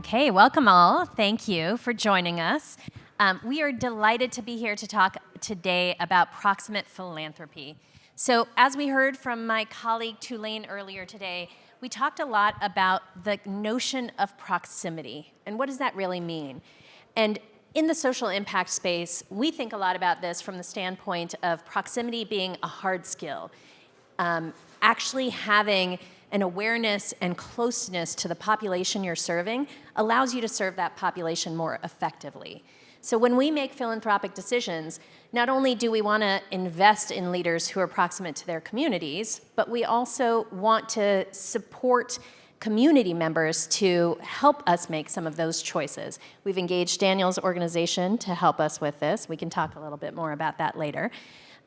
Okay, welcome all. Thank you for joining us. We are delighted to be here to talk today about proximate philanthropy. So as we heard from my colleague Tulane earlier today, we talked a lot about the notion of proximity and what does that really mean? And in the social impact space, we think a lot about this from the standpoint of proximity being a hard skill. Actually having an awareness and closeness to the population you're serving allows you to serve that population more effectively. So when we make philanthropic decisions, not only do we want to invest in leaders who are proximate to their communities, but we also want to support community members to help us make some of those choices. We've engaged Daniel's organization to help us with this. We can talk a little bit more about that later.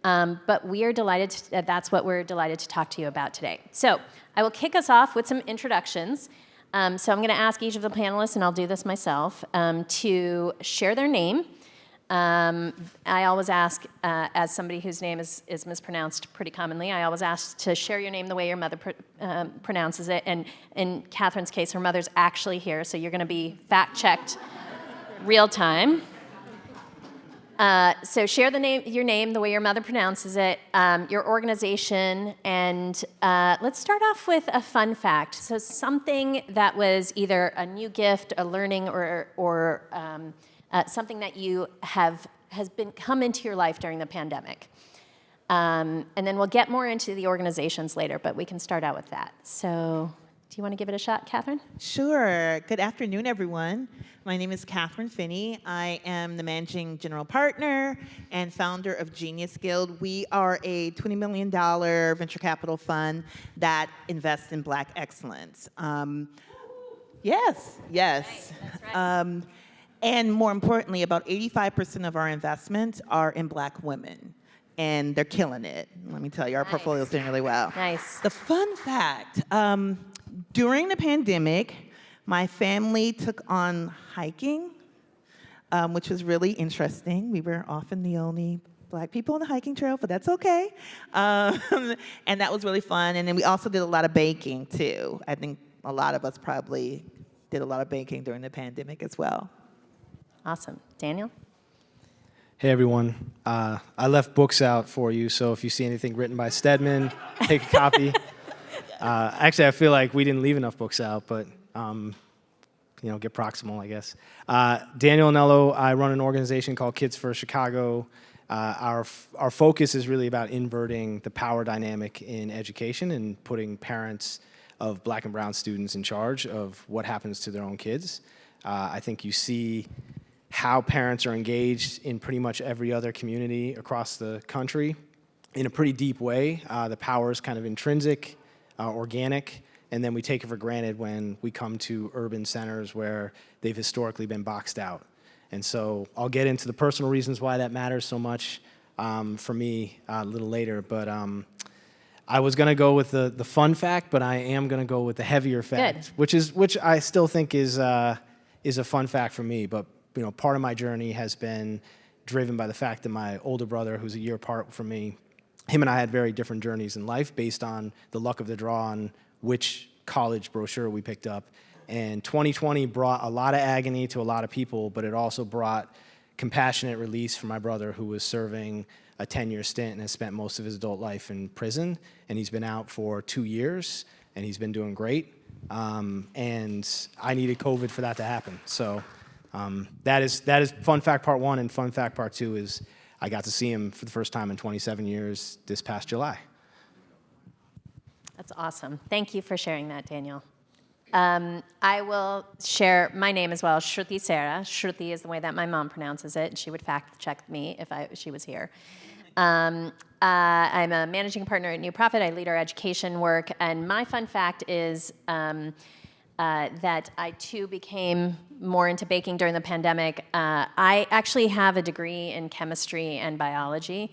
But we are delighted, that's what we're delighted to talk to you about today. So I will kick us off with some introductions. So I'm going to ask each of the panelists, and I'll do this myself, to share their name. I always ask, as somebody whose name is mispronounced pretty commonly, I always ask to share your name the way your mother pronounces it. And in Kathryn's case, her mother's actually here, so you're going to be fact-checked real time. So share your name the way your mother pronounces it, your organization, and let's start off with a fun fact. So something that was either a new gift, a learning, or something that you has come into your life during the pandemic. And then we'll get more into the organizations later, but we can start out with that. So do you want to give it a shot, Kathryn? Sure. Good afternoon, everyone. My name is Kathryn Finney. I am the managing general partner and founder of Genius Guild. We are a $20 million venture capital fund that invests in Black excellence. Yes. Nice. That's right. And more importantly, about 85% of our investments are in Black women. And they're killing it. Let me tell you, our portfolio is doing really well. Nice. The fun fact, during the pandemic, my family took on hiking, which was really interesting. We were often the only Black people on the hiking trail, but that's okay. And that was really fun. And then we also did a lot of baking, too. I think a lot of us probably did a lot of baking during the pandemic as well. Awesome. Daniel? Hey, everyone. I left books out for you, so if you see anything written by Stedman, take a copy. Actually, I feel like we didn't leave enough books out, but get proximal, I guess. Daniel Anello, I run an organization called Kids for Chicago. Our focus is really about inverting the power dynamic in education and putting parents of Black and brown students in charge of what happens to their own kids. I think you see how parents are engaged in pretty much every other community across the country in a pretty deep way. The power is kind of intrinsic, organic, and then we take it for granted when we come to urban centers where they've historically been boxed out. And so I'll get into the personal reasons why that matters so much for me a little later, but I was going to go with the fun fact, but I am going to go with the heavier fact, which I still think is a fun fact for me, but part of my journey has been driven by the fact that my older brother, who's a year apart from me, him and I had very different journeys in life based on the luck of the draw on which college brochure we picked up. And 2020 brought a lot of agony to a lot of people, but it also brought compassionate release for my brother, who was serving a 10-year stint and has spent most of his adult life in prison. And he's been out for 2 years, and he's been doing great. And I needed COVID for that to happen. So that is fun fact part one, and fun fact part two is I got to see him for the first time in 27 years this past July. That's awesome. Thank you for sharing that, Daniel. I will share my name as well, Shruti Sehra. Shruti is the way that my mom pronounces it, and she would fact check me if she was here. I'm a managing partner at New Profit. I lead our education work, and my fun fact is that I too became more into baking during the pandemic. I actually have a degree in chemistry and biology.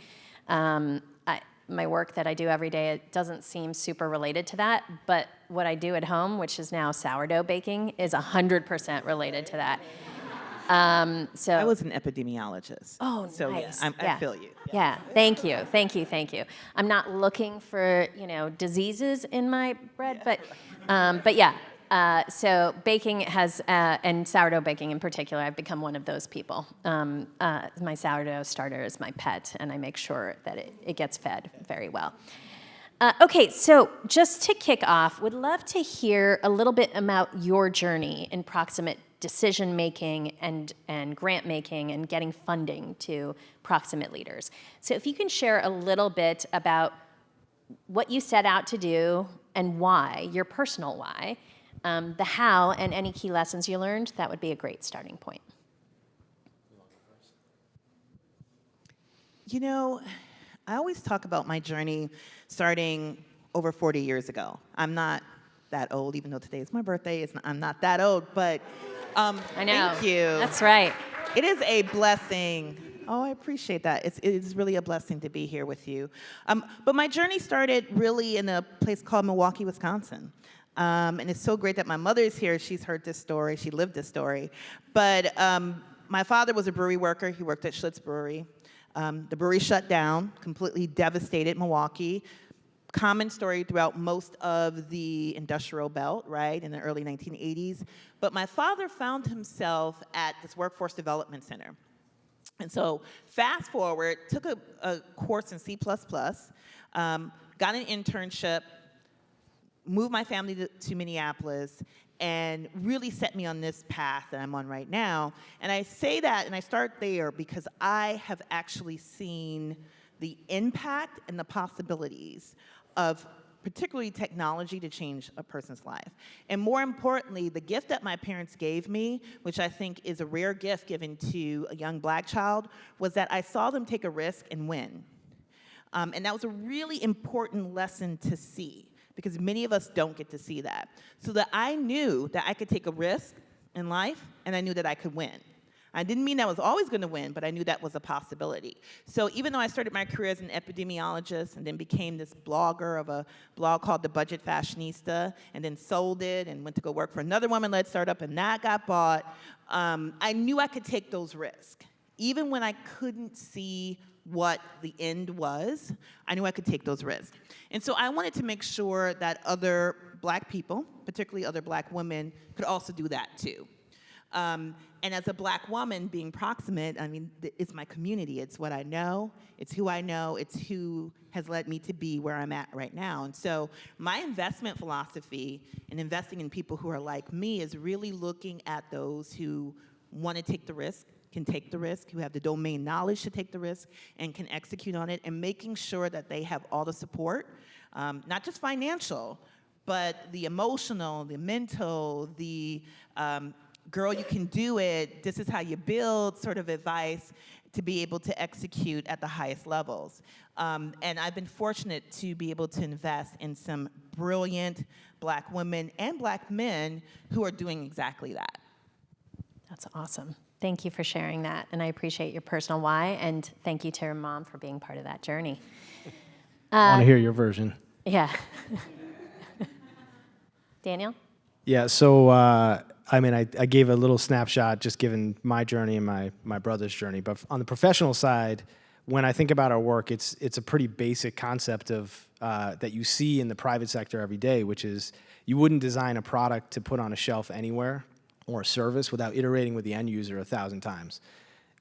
My work that I do every day, it doesn't seem super related to that, but what I do at home, which is now sourdough baking, is 100% related to that. So I was an epidemiologist. Oh, so nice. I feel you. Yeah, thank you. I'm not looking for diseases in my bread, but yeah, So baking has, and sourdough baking in particular, I've become one of those people. My sourdough starter is my pet, and I make sure that it gets fed very well. Okay, so just to kick off, would love to hear a little bit about your journey in proximate decision making and grant making and getting funding to proximate leaders. So if you can share a little bit about what you set out to do and why, your personal why, the how, and any key lessons you learned, that would be a great starting point. You know, I always talk about my journey starting over 40 years ago. I'm not that old, even though today is my birthday. I'm not that old, but I know. thank you. That's right. It is a blessing. Oh, I appreciate that. It is really a blessing to be here with you. But my journey started really in a place called Milwaukee, Wisconsin. And it's so great that my mother is here. She's heard this story. She lived this story. But my father was a brewery worker. He worked at Schlitz Brewery. The brewery shut down, completely devastated Milwaukee. Common story throughout most of the industrial belt, right, in the early 1980s. But my father found himself at this workforce development center. And so fast forward, took a course in C++, got an internship, moved my family to Minneapolis, and really set me on this path that I'm on right now. And I say that, and I start there because I have actually seen the impact and the possibilities of particularly technology to change a person's life. And more importantly, the gift that my parents gave me, which I think is a rare gift given to a young black child, was that I saw them take a risk and win. And that was a really important lesson to see, because many of us don't get to see that. So that I knew that I could take a risk in life, and I knew that I could win. I didn't mean I was always going to win, but I knew that was a possibility. So even though I started my career as an epidemiologist and then became this blogger of a blog called The Budget Fashionista, and then sold it and went to go work for another woman-led startup, and that got bought, I knew I could take those risks. Even when I couldn't see what the end was, I knew I could take those risks. And so I wanted to make sure that other black people, particularly other black women, could also do that too. And as a black woman being proximate, I mean, it's my community. It's what I know. It's who I know. It's who has led me to be where I'm at right now. And so my investment philosophy in investing in people who are like me is really looking at those who want to take the risk, can take the risk, who have the domain knowledge to take the risk, and can execute on it, and making sure that they have all the support, not just financial, but the emotional, the mental, the girl, you can do it, this is how you build sort of advice to be able to execute at the highest levels. And I've been fortunate to be able to invest in some brilliant black women and black men who are doing exactly that. That's awesome. Thank you for sharing that, and I appreciate your personal why, and thank you to your mom for being part of that journey. I want to hear your version. Yeah. Daniel? Yeah, so I mean, I gave a little snapshot just given my journey and my brother's journey. But on the professional side, when I think about our work, it's a pretty basic concept of that you see in the private sector every day, which is you wouldn't design a product to put on a shelf anywhere or a service without iterating with the end user 1,000 times.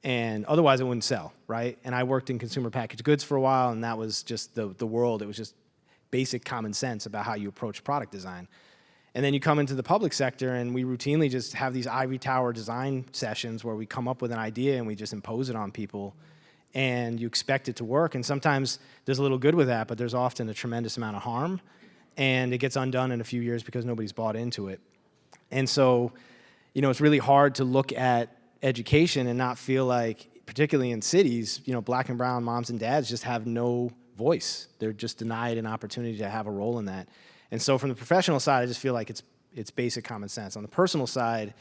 And otherwise it wouldn't sell, right? And I worked in consumer packaged goods for a while, and that was just the world. It was just basic common sense about how you approach product design. And then you come into the public sector, and we routinely just have these ivory tower design sessions where we come up with an idea and we just impose it on people, and you expect it to work. And sometimes there's a little good with that, but there's often a tremendous amount of harm, and it gets undone in a few years because nobody's bought into it. And so, you know, it's really hard to look at education and not feel like, particularly in cities, you know, black and brown moms and dads just have no voice. They're just denied an opportunity to have a role in that. And so from the professional side, I just feel like it's basic common sense. On the personal side,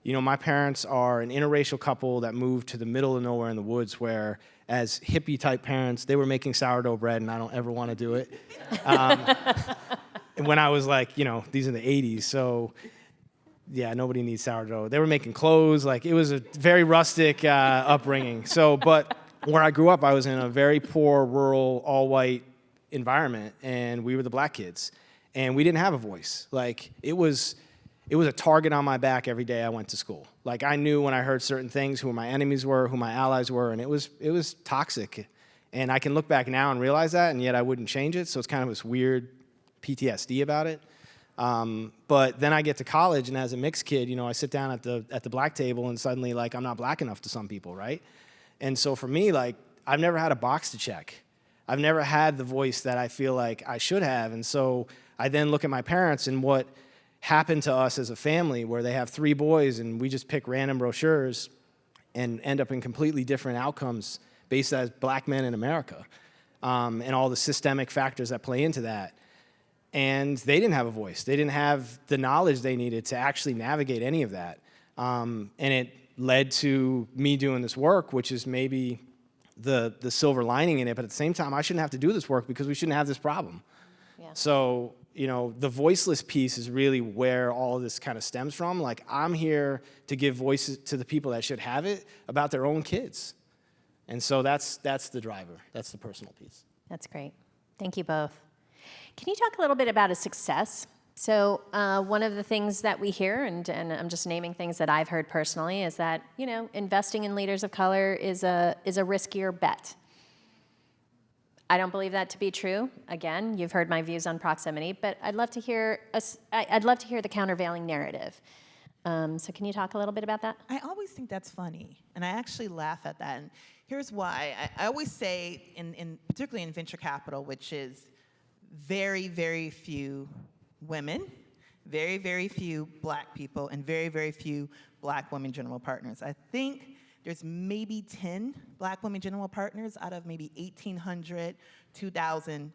you know, my parents are an interracial couple that moved to the middle of nowhere in the woods, where as hippie-type parents, they were making sourdough bread, and I don't ever want to do it. And when I was like, you know, these are the 80s, so yeah, nobody needs sourdough. They were making clothes. Like, it was a very rustic upbringing. So, but where I grew up, I was in a very poor, rural, all-white environment, and we were the black kids. And we didn't have a voice. Like, it was it was a target on my back every day I went to school. Like, I knew when I heard certain things who my enemies were, who my allies were, and it was toxic. And I can look back now and realize that, and yet I wouldn't change it. So it's kind of this weird PTSD about it. But then I get to college, and as a mixed kid, I sit down at the black table, and suddenly, like, I'm not black enough to some people, right? And so for me, like, I've never had a box to check. I've never had the voice that I feel like I should have. And so I then look at my parents and what happened to us as a family, where they have 3 boys and we just pick random brochures and end up in completely different outcomes based as black men in America, and all the systemic factors that play into that. And they didn't have a voice. They didn't have the knowledge they needed to actually navigate any of that. And it led to me doing this work, which is maybe the silver lining in it, but at the same time, I shouldn't have to do this work because we shouldn't have this problem. Yeah. So, the voiceless piece is really where all of this kind of stems from. Like, I'm here to give voices to the people that should have it about their own kids. And so that's the driver. That's the personal piece. That's great. Thank you both. Can you talk a little bit about a success? So one of the things that we hear, and I'm just naming things that I've heard personally, is that, investing in leaders of color is a riskier bet. I don't believe that to be true. Again, you've heard my views on proximity, but I'd love to hear the countervailing narrative. So can you talk a little bit about that? I always think that's funny, and I actually laugh at that. And here's why. I always say, particularly in venture capital, which is very, very few women, very, very few black people, and very, very few black women general partners. I think there's maybe 10 black women general partners out of maybe 1,800, 2,000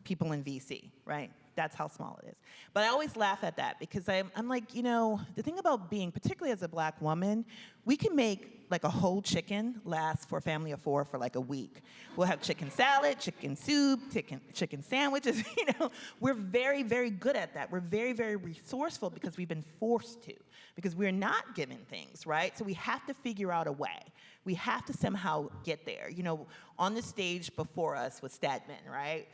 people in VC, right? That's how small it is. But I always laugh at that because I'm like, the thing about being, particularly as a black woman, we can make like a whole chicken last for a family of 4 for like a week. We'll have chicken salad, chicken soup, chicken sandwiches, We're very, very good at that. We're very, very resourceful because we've been forced to, because we're not given things, right? So we have to figure out a way. We have to somehow get there. On the stage before us was Stedman, right?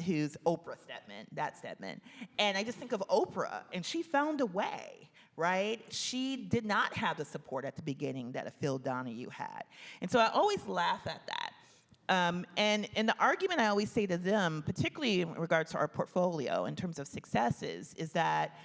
Who's Oprah Stedman, that Stedman. And I just think of Oprah, and she found a way, right? She did not have the support at the beginning that a Phil Donahue had. And so I always laugh at that. And the argument I always say to them, particularly in regards to our portfolio in terms of successes, is that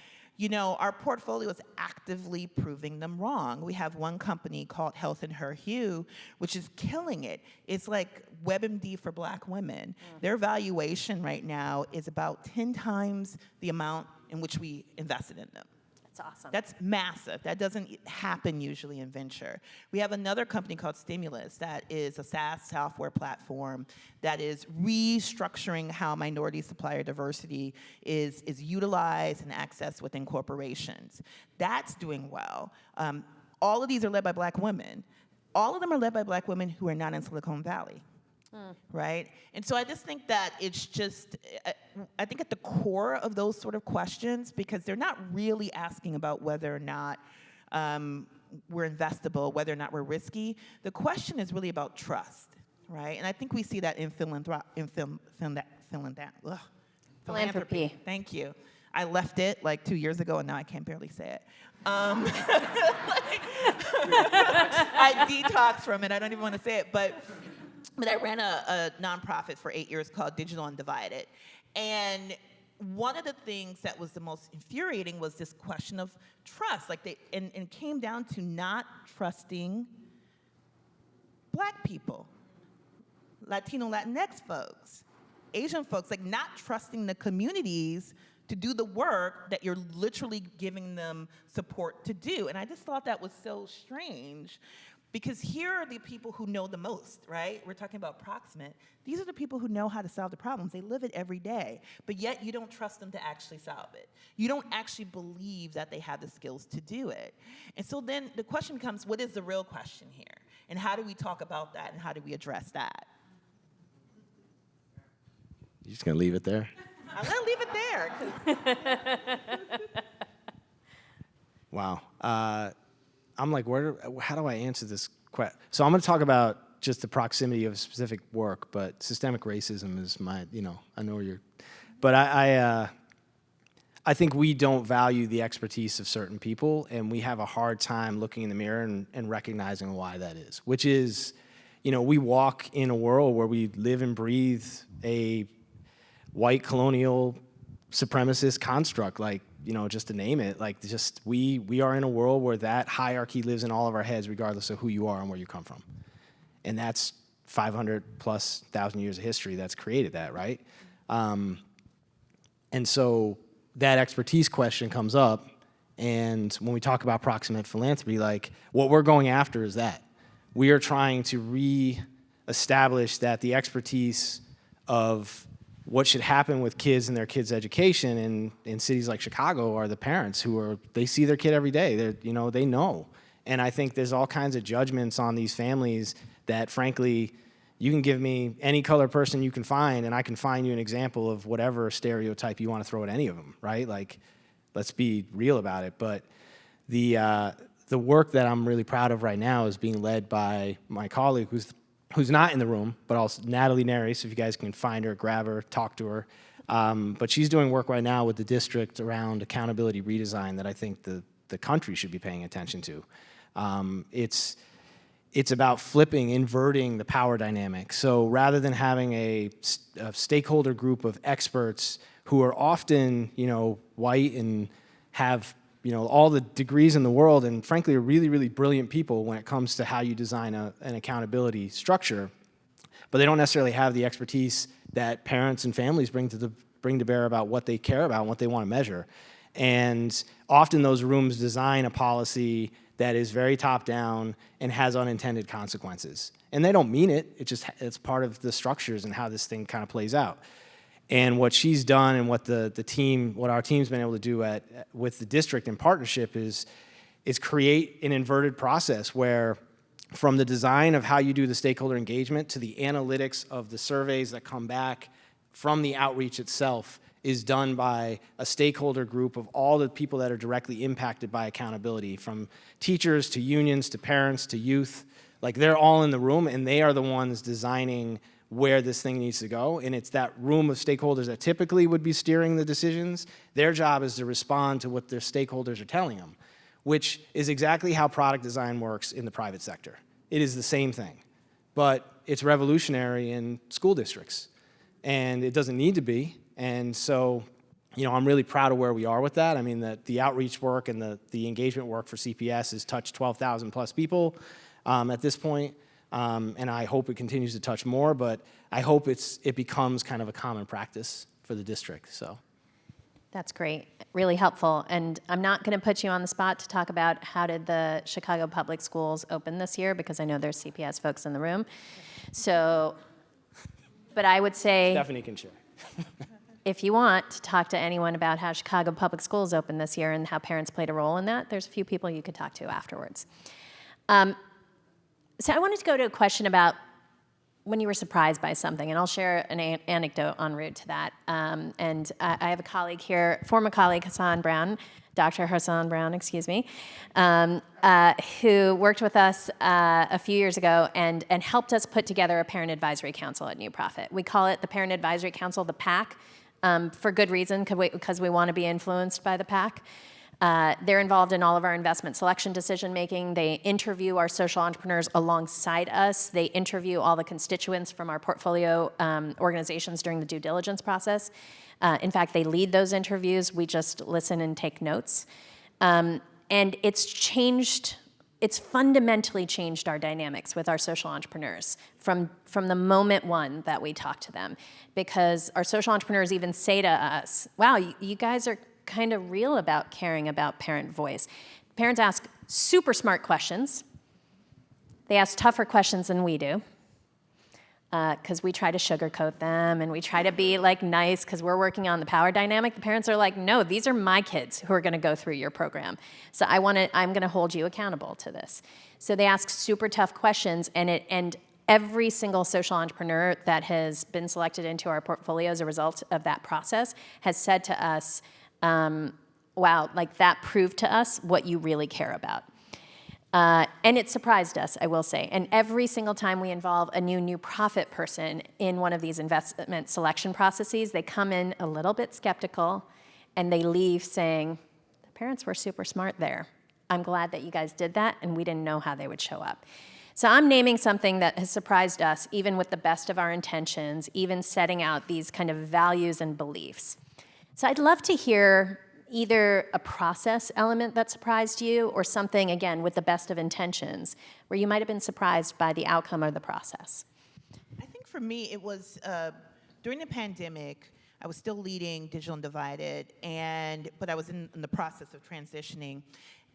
our portfolio is actively proving them wrong. We have one company called Health and Her Hue, which is killing it. It's like WebMD for black women. Their valuation right now is about 10 times the amount in which we invested in them. That's awesome. That's massive. That doesn't happen usually in venture. We have another company called Stimulus that is a SaaS software platform that is restructuring how minority supplier diversity is utilized and accessed within corporations. That's doing well. All of these are led by black women. All of them are led by black women who are not in Silicon Valley. Right? And so I just think that it's just, I think at the core of those sort of questions, because they're not really asking about whether or not we're investable, whether or not we're risky. The question is really about trust, right? And I think we see that in philanthropy. Thank you. I left it like 2 years ago, and now I can barely say it. I detoxed from it. I don't even want to say it, but I ran a nonprofit for 8 years called Digital Undivided. And one of the things that was the most infuriating was this question of trust. And it came down to not trusting black people, Latino, Latinx folks, Asian folks, not trusting the communities to do the work that you're literally giving them support to do. And I just thought that was so strange. Because here are the people who know the most, right? We're talking about Proximate. These are the people who know how to solve the problems. They live it every day. But yet you don't trust them to actually solve it. You don't actually believe that they have the skills to do it. And so then the question becomes, what is the real question here? And how do we talk about that, and how do we address that? You just gonna leave it there? I'm gonna leave it there. Wow. I'm like, how do I answer this question? So I'm going to talk about just the proximity of specific work, but systemic racism is my, I know you're, but I I think we don't value the expertise of certain people, and we have a hard time looking in the mirror and recognizing why that is, which is, we walk in a world where we live and breathe a white colonial supremacist construct, like, just to name it, like just we are in a world where that hierarchy lives in all of our heads, regardless of who you are and where you come from. And that's 500,000+ years of history that's created that, right? And so that expertise question comes up, and when we talk about proximate philanthropy, like what we're going after is that. We are trying to re-establish that the expertise of what should happen with kids and their kids' education in cities like Chicago are the parents they see their kid every day. They know. And I think there's all kinds of judgments on these families that, frankly, you can give me any color person you can find, and I can find you an example of whatever stereotype you want to throw at any of them, right? Like, let's be real about it. But the work that I'm really proud of right now is being led by my colleague who's not in the room, but also Natalie Neri, so if you guys can find her, grab her, talk to her. But she's doing work right now with the district around accountability redesign that I think the country should be paying attention to. It's about inverting the power dynamic. So rather than having a stakeholder group of experts who are often, white and have, all the degrees in the world and frankly are really, really brilliant people when it comes to how you design an accountability structure, but they don't necessarily have the expertise that parents and families bring to bear about what they care about and what they want to measure. And often those rooms design a policy that is very top-down and has unintended consequences. And they don't mean it, it's part of the structures and how this thing kind of plays out. And what she's done and what our team's been able to do with the district in partnership is create an inverted process where from the design of how you do the stakeholder engagement to the analytics of the surveys that come back from the outreach itself is done by a stakeholder group of all the people that are directly impacted by accountability, from teachers to unions to parents to youth. Like, they're all in the room, and they are the ones designing where this thing needs to go. And it's that room of stakeholders that typically would be steering the decisions. Their job is to respond to what their stakeholders are telling them, which is exactly how product design works in the private sector. It is the same thing, but it's revolutionary in school districts, and it doesn't need to be. And so, I'm really proud of where we are with that. I mean, the outreach work and the engagement work for CPS has touched 12,000+ people at this point, and I hope it continues to touch more, but I hope it becomes kind of a common practice for the district, so. That's great, really helpful. And I'm not going to put you on the spot to talk about how did the Chicago Public Schools open this year, because I know there's CPS folks in the room. So, but I would say, Stephanie can share. if you want to talk to anyone about how Chicago Public Schools opened this year and how parents played a role in that, there's a few people you could talk to afterwards. So I wanted to go to a question about when you were surprised by something, and I'll share an anecdote en route to that. And I have a colleague here, former colleague Hassan Brown, Dr. Hassan Brown, excuse me, who worked with us a few years ago and helped us put together a parent advisory council at New Profit. We call it the Parent Advisory Council, the PAC, for good reason, because we want to be influenced by the PAC. They're involved in all of our investment selection decision-making. They interview our social entrepreneurs alongside us. They interview all the constituents from our portfolio organizations during the due diligence process. In fact, they lead those interviews. We just listen and take notes. And it's fundamentally changed our dynamics with our social entrepreneurs from the moment one that we talk to them. Because our social entrepreneurs even say to us, wow, you guys are kind of real about caring about parent voice. Parents ask super smart questions. They ask tougher questions than we do, because we try to sugarcoat them and we try to be like nice because we're working on the power dynamic. The parents are like, no, these are my kids who are going to go through your program. So I'm going to hold you accountable to this. So they ask super tough questions, and every single social entrepreneur that has been selected into our portfolio as a result of that process has said to us, wow, like that proved to us what you really care about. And it surprised us, I will say. And every single time we involve a new profit person in one of these investment selection processes, they come in a little bit skeptical, and they leave saying, the parents were super smart there. I'm glad that you guys did that, and we didn't know how they would show up. So I'm naming something that has surprised us, even with the best of our intentions, even setting out these kind of values and beliefs. So I'd love to hear either a process element that surprised you or something, again, with the best of intentions, where you might have been surprised by the outcome or the process. I think for me, it was during the pandemic, I was still leading Digital and Divided, but I was in the process of transitioning.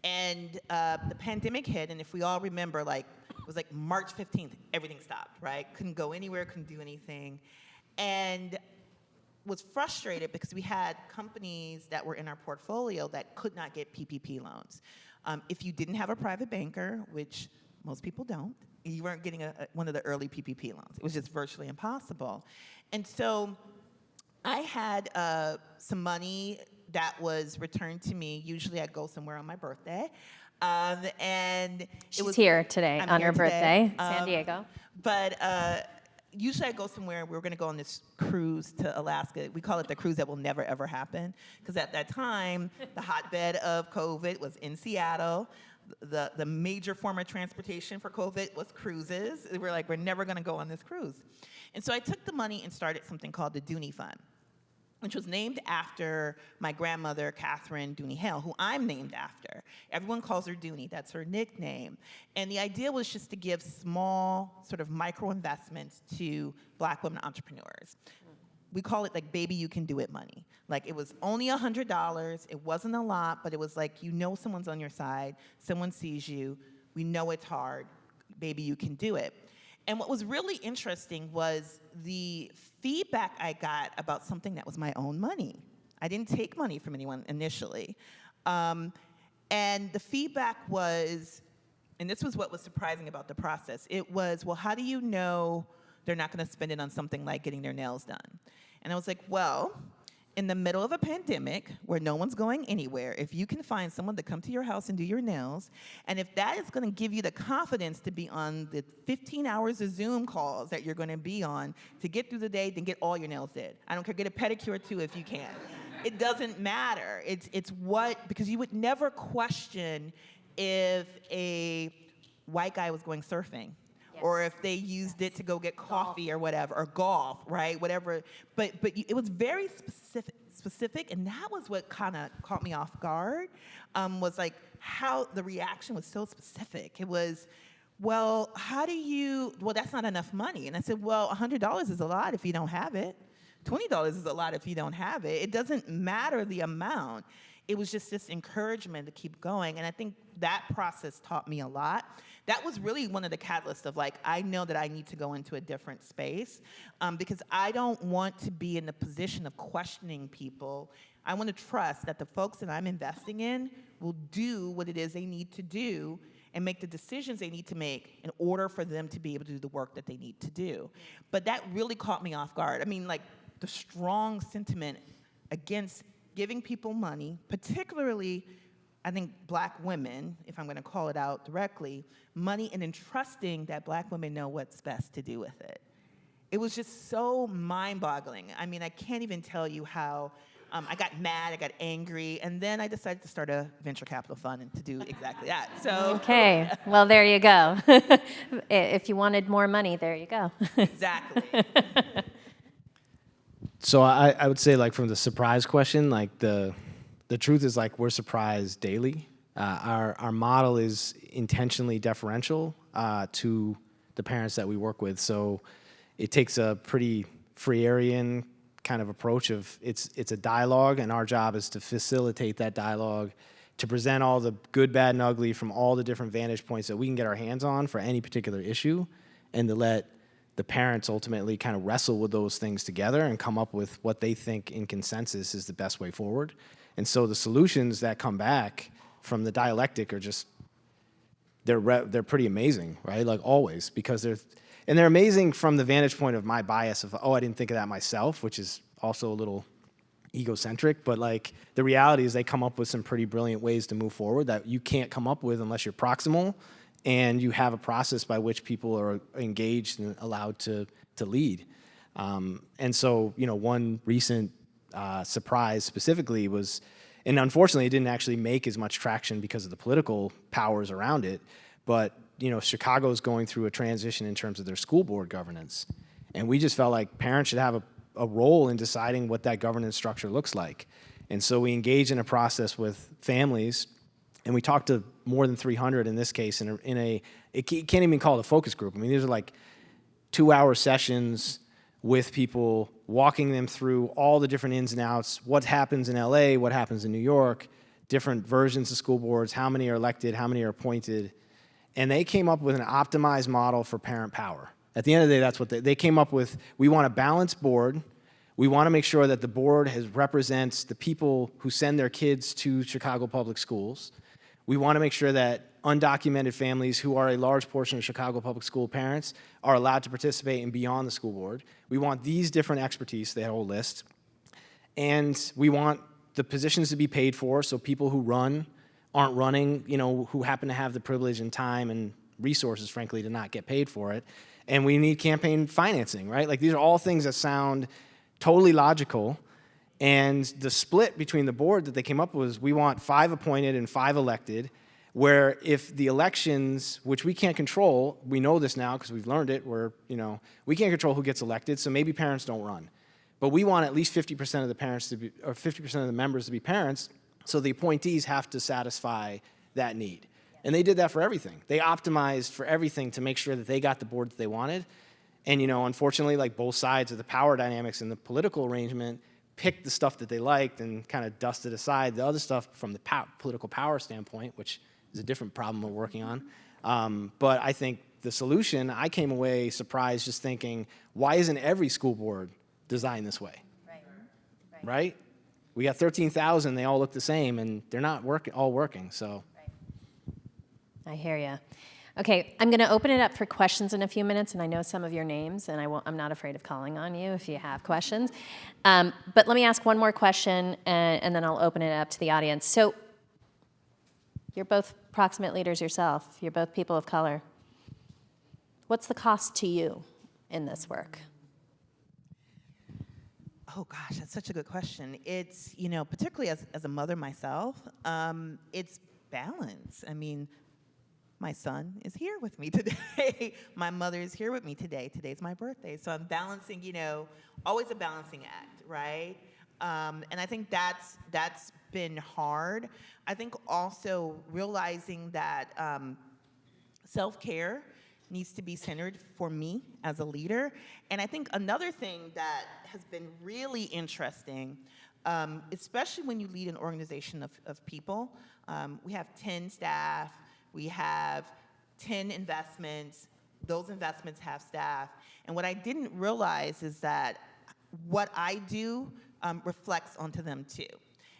And the pandemic hit, and if we all remember, like, it was like March 15th, everything stopped, right? Couldn't go anywhere, couldn't do anything. And was frustrated because we had companies that were in our portfolio that could not get PPP loans. If you didn't have a private banker, which most people don't, you weren't getting one of the early PPP loans. It was just virtually impossible. And so I had some money that was returned to me. Usually I go somewhere on my birthday. And She's here today on her birthday, San Diego. But usually I go somewhere. We were going to go on this cruise to Alaska. We call it the cruise that will never, ever happen. Because at that time, the hotbed of COVID was in Seattle. The major form of transportation for COVID was cruises. We were like, we're never going to go on this cruise. And so I took the money and started something called the Dooney Fund, which was named after my grandmother, Kathryn Dooney Hale, who I'm named after. Everyone calls her Dooney. That's her nickname. And the idea was just to give small sort of micro investments to Black women entrepreneurs. We call it like baby you can do it money. Like it was only $100. It wasn't a lot, but it was like, you know someone's on your side. Someone sees you. We know it's hard. Baby, you can do it. And what was really interesting was the feedback I got about something that was my own money. I didn't take money from anyone initially. And the feedback was, and this was what was surprising about the process, it was, well, how do you know they're not gonna spend it on something like getting their nails done? And I was like, well, in the middle of a pandemic where no one's going anywhere, if you can find someone to come to your house and do your nails, and if that is gonna give you the confidence to be on the 15 hours of Zoom calls that you're gonna be on to get through the day, then get all your nails did. I don't care, get a pedicure too if you can. It doesn't matter. It's what, because you would never question if a white guy was going surfing. Yes. Or if they used it to go get coffee or whatever, or golf, right? Whatever. But it was very specific, and that was what kind of caught me off guard. Was like how the reaction was so specific. It was, well, well, that's not enough money. And I said, well, $100 is a lot if you don't have it. $20 is a lot if you don't have it. It doesn't matter the amount. It was just this encouragement to keep going. And I think that process taught me a lot. That was really one of the catalysts of like, I know that I need to go into a different space because I don't want to be in the position of questioning people. I want to trust that the folks that I'm investing in will do what it is they need to do and make the decisions they need to make in order for them to be able to do the work that they need to do. But that really caught me off guard. I mean, like the strong sentiment against giving people money, particularly, I think, Black women, if I'm going to call it out directly, money and entrusting that Black women know what's best to do with it. It was just so mind-boggling. I mean, I can't even tell you how I got mad, I got angry, and then I decided to start a venture capital fund and to do exactly that. So okay, well, there you go. If you wanted more money, there you go. Exactly. So I would say, like, from the surprise question, like the truth is, like, we're surprised daily. Our model is intentionally deferential to the parents that we work with. So it takes a pretty Freirean kind of approach of it's a dialogue, and our job is to facilitate that dialogue, to present all the good, bad, and ugly from all the different vantage points that we can get our hands on for any particular issue, and to let the parents ultimately kind of wrestle with those things together and come up with what they think in consensus is the best way forward. And so the solutions that come back from the dialectic are just, they're pretty amazing, right? Like always, because they're amazing from the vantage point of my bias of, oh, I didn't think of that myself, which is also a little egocentric, but like the reality is they come up with some pretty brilliant ways to move forward that you can't come up with unless you're proximal and you have a process by which people are engaged and allowed to lead. And so, you know, one recent surprised specifically was, and unfortunately it didn't actually make as much traction because of the political powers around it, but Chicago's going through a transition in terms of their school board governance. And we just felt like parents should have a role in deciding what that governance structure looks like. And so we engaged in a process with families, and we talked to more than 300 in this case you can't even call it a focus group. I mean, these are like 2-hour sessions with people, walking them through all the different ins and outs, what happens in LA, what happens in New York, different versions of school boards, how many are elected, how many are appointed. And they came up with an optimized model for parent power. At the end of the day, that's what they came up with. We want a balanced board. We want to make sure that the board represents the people who send their kids to Chicago public schools. We want to make sure that undocumented families, who are a large portion of Chicago public school parents, are allowed to participate and be on the school board. We want these different expertise, they had a whole list. And we want the positions to be paid for, so people who aren't running, who happen to have the privilege and time and resources, frankly, to not get paid for it. And we need campaign financing, right? Like, these are all things that sound totally logical. And the split between the board that they came up with was, we want 5 appointed and 5 elected, where if the elections, which we can't control, we know this now because we've learned it, we can't control who gets elected, so maybe parents don't run. But we want at least 50% of the parents to be, or 50% of the members to be parents, so the appointees have to satisfy that need. And they did that for everything. They optimized for everything to make sure that they got the board that they wanted. And unfortunately, like, both sides of the power dynamics and the political arrangement picked the stuff that they liked and kind of dusted aside the other stuff from the political power standpoint, which is a different problem we're working on. But I think the solution, I came away surprised just thinking, why isn't every school board designed this way? Right? We got 13,000, they all look the same, and they're not all working, so. I hear you. Okay, I'm going to open it up for questions in a few minutes, and I know some of your names, and I'm not afraid of calling on you if you have questions. But let me ask one more question, and then I'll open it up to the audience. So you're both proximate leaders yourself. You're both people of color. What's the cost to you in this work? Oh gosh, that's such a good question. It's, particularly as a mother myself, it's balance. I mean, my son is here with me today. My mother is here with me today. Today's my birthday. So I'm balancing, always a balancing act, right? And I think that's been hard. I think also realizing that self-care needs to be centered for me as a leader. And I think another thing that has been really interesting, especially when you lead an organization of people, we have 10 staff, we have 10 investments, those investments have staff. And what I didn't realize is that what I do reflects onto them too.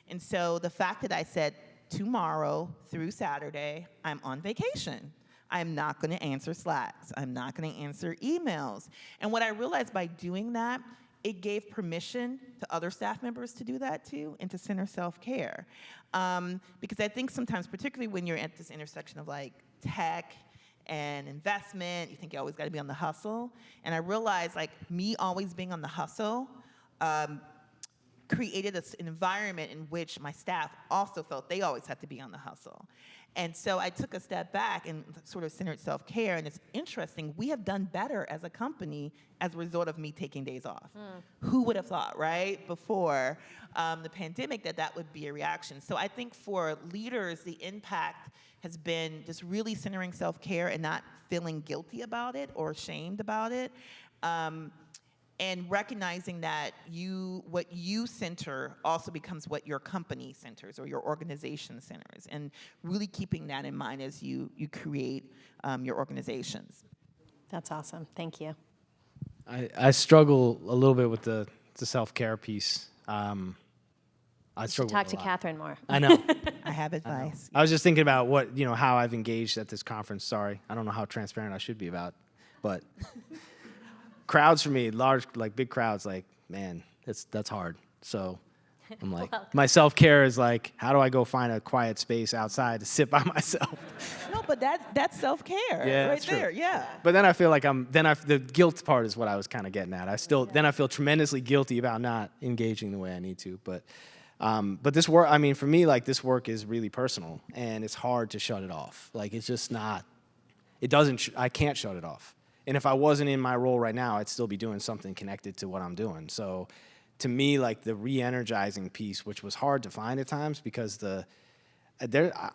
And so the fact that I said tomorrow through Saturday, I'm on vacation. I'm not going to answer Slacks. I'm not going to answer emails. And what I realized by doing that, it gave permission to other staff members to do that too, and to center self-care. Because I think sometimes, particularly when you're at this intersection of like tech and investment, you think you always got to be on the hustle. And I realized, like, me always being on the hustle created an environment in which my staff also felt they always had to be on the hustle. And so I took a step back and sort of centered self-care, and it's interesting, we have done better as a company as a result of me taking days off. Who would have thought, right, before the pandemic that would be a reaction? So I think for leaders, the impact has been just really centering self-care and not feeling guilty about it or ashamed about it. And recognizing that what you center also becomes what your company centers or your organization centers, and really keeping that in mind as you create your organizations. That's awesome. Thank you. I struggle a little bit with the self-care piece. I struggle Talk with to a lot. Kathryn more. I know. I have advice. I was just thinking about how I've engaged at this conference. Sorry, I don't know how transparent I should be about, but crowds for me, large, like big crowds, like, man, that's hard. So I'm like, Welcome. my self-care is like, how do I go find a quiet space outside to sit by myself? No, but that's self-care Yeah, right that's true. there. Yeah. But then I feel like the guilt part is what I was kind of getting at. Then I feel tremendously guilty about not engaging the way I need to. But this work, I mean, for me, like, this work is really personal, and it's hard to shut it off. Like, it's just not, I can't shut it off. And if I wasn't in my role right now, I'd still be doing something connected to what I'm doing. So to me, like, the re-energizing piece, which was hard to find at times because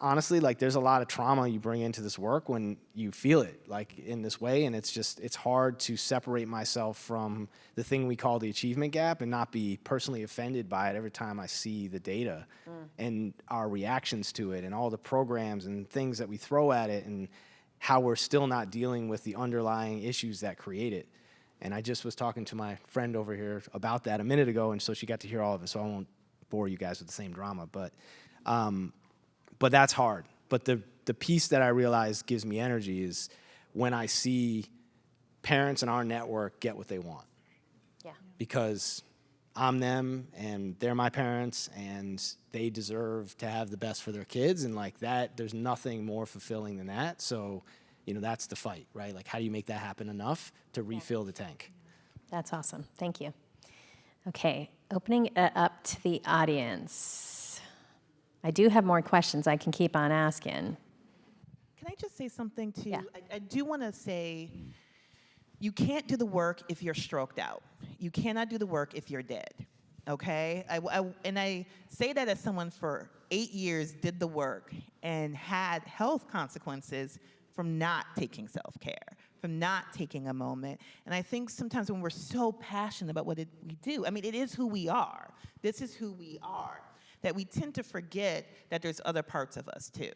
honestly, like, there's a lot of trauma you bring into this work when you feel it, like, in this way, and it's hard to separate myself from the thing we call the achievement gap and not be personally offended by it every time I see the data and our reactions to it and all the programs and things that we throw at it and how we're still not dealing with the underlying issues that create it. And I just was talking to my friend over here about that a minute ago, and so she got to hear all of it, so I won't bore you guys with the same drama, but that's hard. But the piece that I realize gives me energy is when I see parents in our network get what they want. Yeah. Because I'm them and they're my parents and they deserve to have the best for their kids, and like that, there's nothing more fulfilling than that. So, that's the fight, right? Like, how do you make that happen enough to refill the tank? That's awesome. Thank you. Okay, opening it up to the audience. I do have more questions I can keep on asking. Can I just say something too? Yeah. I do want to say you can't do the work if you're stroked out. You cannot do the work if you're dead, okay? And I say that as someone for 8 years did the work and had health consequences from not taking self-care, from not taking a moment. And I think sometimes when we're so passionate about what we do, I mean, it is who we are. This is who we are, that we tend to forget that there's other parts of us too.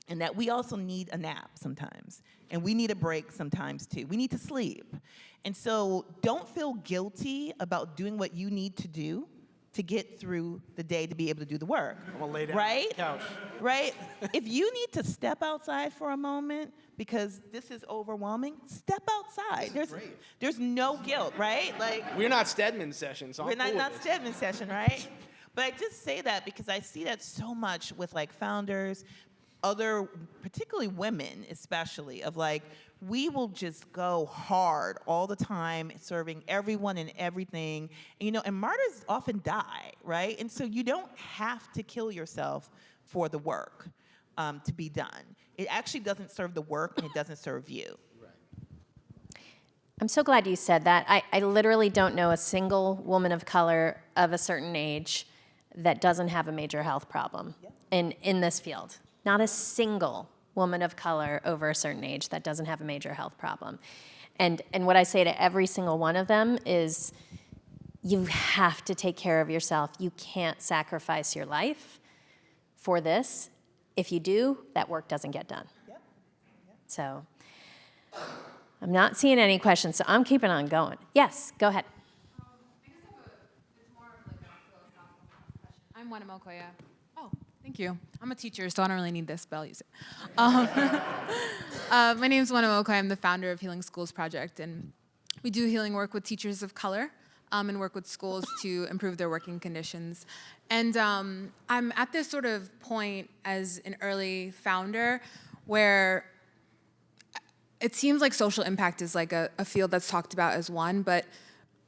And that we also need a nap sometimes. And we need a break sometimes too. We need to sleep. And so don't feel guilty about doing what you need to do to get through the day to be able to do the work. I'm gonna lay down right? on the couch. Right? If you need to step outside for a moment because this is overwhelming, step outside. There's no guilt, right? Like, We're not Stedman sessions, so we're I'm cool not with it. Stedman session, right? But I just say that because I see that so much with like founders, other, particularly women especially, of like, we will just go hard all the time, serving everyone and everything. And martyrs often die, right? And so you don't have to kill yourself for the work to be done. It actually doesn't serve the work and it doesn't serve you. I'm so glad you said that. I literally don't know a single woman of color of a certain age that doesn't have a major health problem in this field. Not a single woman of color over a certain age that doesn't have a major health problem. And what I say to every single one of them is, you have to take care of yourself. You can't sacrifice your life for this. If you do, that work doesn't get done. So I'm not seeing any questions, so I'm keeping on going. Yes, go ahead. It's more of like a philosophical question. I'm Wanam Okoya. Oh, thank you. I'm a teacher, so I don't really need this, but I'll use it. My name is Wanam Okoya. I'm the founder of Healing Schools Project, and we do healing work with teachers of color and work with schools to improve their working conditions. And I'm at this sort of point as an early founder where it seems like social impact is like a field that's talked about as one, but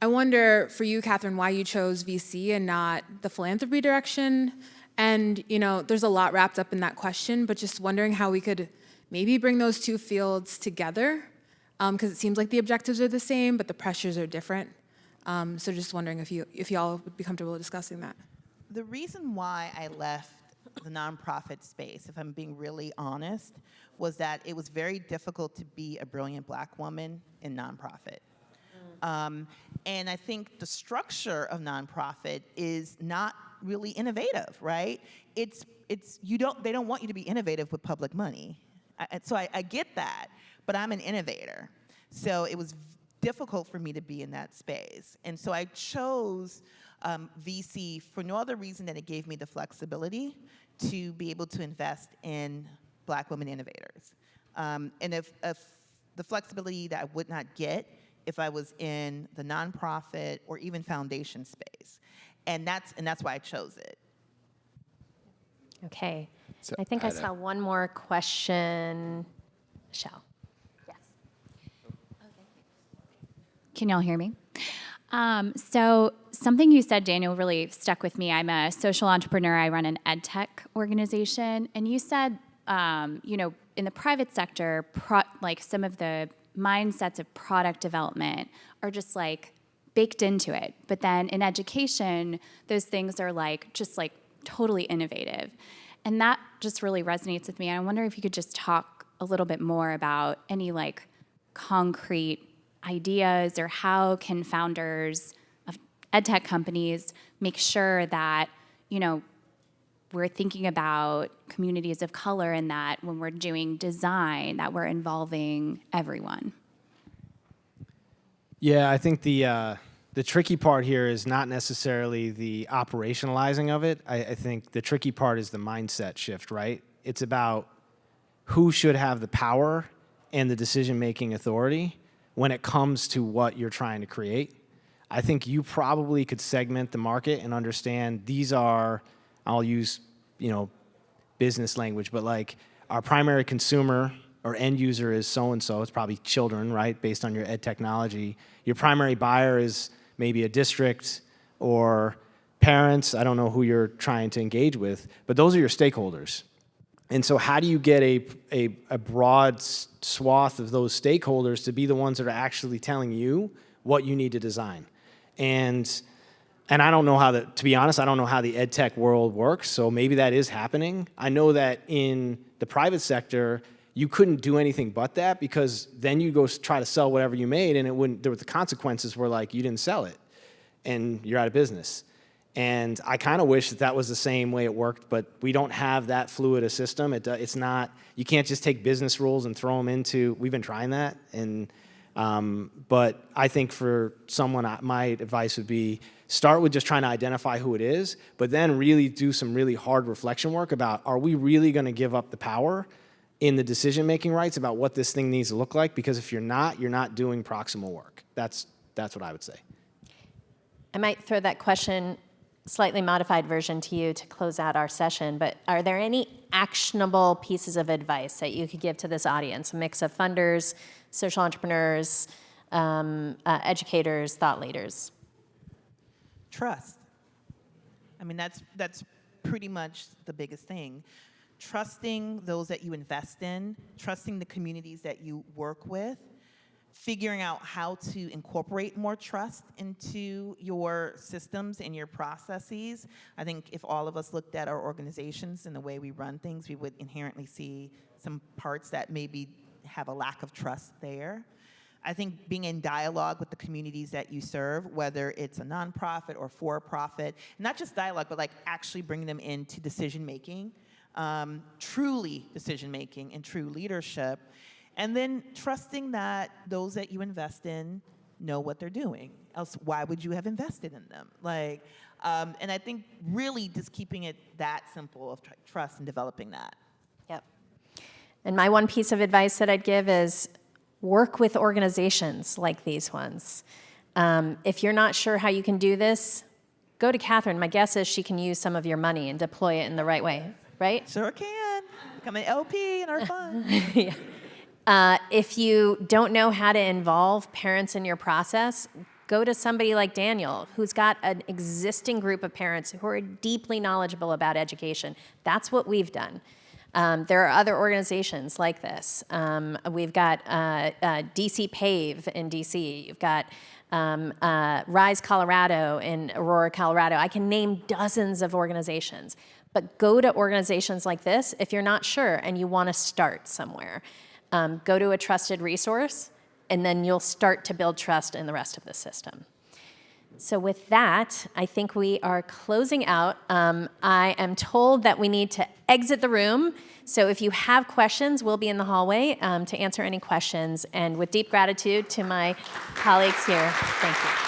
I wonder for you, Kathryn, why you chose VC and not the philanthropy direction. And there's a lot wrapped up in that question, but just wondering how we could maybe bring those two fields together, because it seems like the objectives are the same, but the pressures are different. So just wondering if y'all would be comfortable discussing that. The reason why I left the nonprofit space, if I'm being really honest, was that it was very difficult to be a brilliant Black woman in nonprofit. And I think the structure of nonprofit is not really innovative, right? They don't want you to be innovative with public money. So I get that, but I'm an innovator. So it was difficult for me to be in that space. And so I chose VC for no other reason than it gave me the flexibility to be able to invest in Black women innovators. And if the flexibility that I would not get if I was in the nonprofit or even foundation space. And that's why I chose it. Okay. So I think I I'd, saw one more question. Michelle. Yes. Can y'all hear me? So something you said, Daniel, really stuck with me. I'm a social entrepreneur. I run an ed tech organization, and you said, in the private sector, like some of the mindsets of product development are just like baked into it. But then in education, those things are just totally innovative. And that just really resonates with me. I wonder if you could just talk a little bit more about any concrete ideas, or how can founders of ed tech companies make sure that, we're thinking about communities of color, and that when we're doing design, that we're involving everyone. Yeah, I think the tricky part here is not necessarily the operationalizing of it. I think the tricky part is the mindset shift, right? It's about who should have the power and the decision-making authority when it comes to what you're trying to create. I think you probably could segment the market and understand these are, I'll use, business language, but our primary consumer or end user is so-and-so. It's probably children, right, based on your ed technology. Your primary buyer is maybe a district or parents. I don't know who you're trying to engage with, but those are your stakeholders. And so how do you get a broad swath of those stakeholders to be the ones that are actually telling you what you need to design? And I don't know to be honest, I don't know how the ed tech world works, so maybe that is happening. I know that in the private sector, you couldn't do anything but that, because then you go try to sell whatever you made, and the consequences were you didn't sell it, and you're out of business. And I kind of wish that was the same way it worked, but we don't have that fluid a system. It's not, you can't just take business rules and throw them into, we've been trying that. But I think for someone, my advice would be start with just trying to identify who it is, but then really do some really hard reflection work about, are we really going to give up the power in the decision-making rights about what this thing needs to look like? Because if you're not doing proximal work. That's what I would say. I might throw that question, slightly modified version, to you to close out our session, but are there any actionable pieces of advice that you could give to this audience, a mix of funders, social entrepreneurs, educators, thought leaders? Trust. I mean, that's pretty much the biggest thing. Trusting those that you invest in, trusting the communities that you work with, figuring out how to incorporate more trust into your systems and your processes. I think if all of us looked at our organizations and the way we run things, we would inherently see some parts that maybe have a lack of trust there. I think being in dialogue with the communities that you serve, whether it's a nonprofit or for-profit, not just dialogue, but actually bringing them into decision-making, truly decision-making and true leadership. And then trusting that those that you invest in know what they're doing. Else, why would you have invested in them? And I think really just keeping it that simple of trust and developing that. Yep. And my one piece of advice that I'd give is work with organizations like these ones. If you're not sure how you can do this, go to Kathryn. My guess is she can use some of your money and deploy it in the right way, right? Sure can. Become an LP in our fund. Yeah. If you don't know how to involve parents in your process, go to somebody like Daniel, who's got an existing group of parents who are deeply knowledgeable about education. That's what we've done. There are other organizations like this. We've got DC PAVE in DC. You've got Rise Colorado in Aurora, Colorado. I can name dozens of organizations. But go to organizations like this if you're not sure and you want to start somewhere. Go to a trusted resource, and then you'll start to build trust in the rest of the system. So with that, I think we are closing out. I am told that we need to exit the room. So if you have questions, we'll be in the hallway to answer any questions. And with deep gratitude to my colleagues here, thank you.